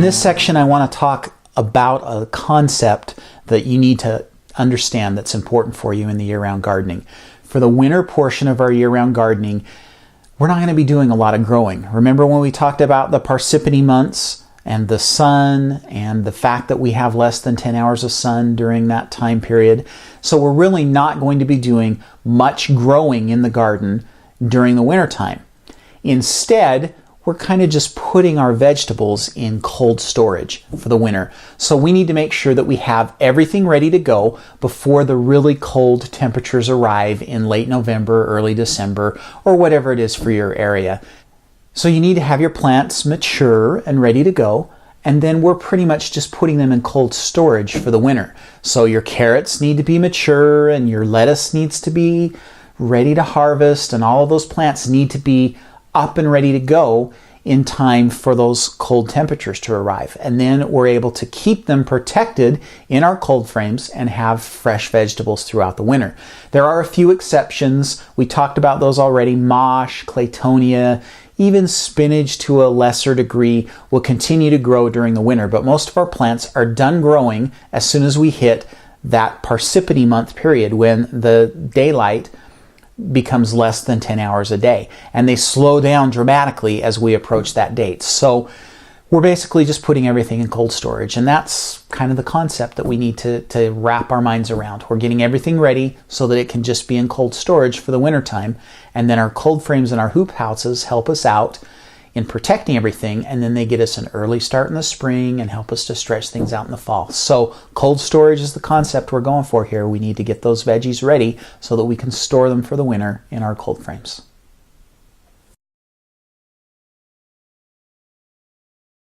this section, I want to talk about a concept that you need to understand that's important for you in the year-round gardening. For the winter portion of our year-round gardening, we're not going to be doing a lot of growing. Remember when we talked about the Parsippany months and the sun and the fact that we have less than 10 hours of sun during that time period? So we're really not going to be doing much growing in the garden during the winter time. Instead, we're kind of just putting our vegetables in cold storage for the winter. So we need to make sure that we have everything ready to go before the really cold temperatures arrive in late November, early December, or whatever it is for your area. So you need to have your plants mature and ready to go, and then we're pretty much just putting them in cold storage for the winter. So your carrots need to be mature, and your lettuce needs to be ready to harvest, and all of those plants need to be up and ready to go in time for those cold temperatures to arrive. And then we're able to keep them protected in our cold frames and have fresh vegetables throughout the winter. There are a few exceptions. We talked about those already. Mosh, claytonia, even spinach to a lesser degree will continue to grow during the winter, but most of our plants are done growing as soon as we hit that Parsippany month period when the daylight becomes less than 10 hours a day, and they slow down dramatically as we approach that date. So we're basically just putting everything in cold storage, and that's kind of the concept that we need to wrap our minds around. We're getting everything ready so that it can just be in cold storage for the winter time, and then our cold frames and our hoop houses help us out in protecting everything, and then they get us an early start in the spring and help us to stretch things out in the fall. So cold storage is the concept we're going for here. We need to get those veggies ready so that we can store them for the winter in our cold frames.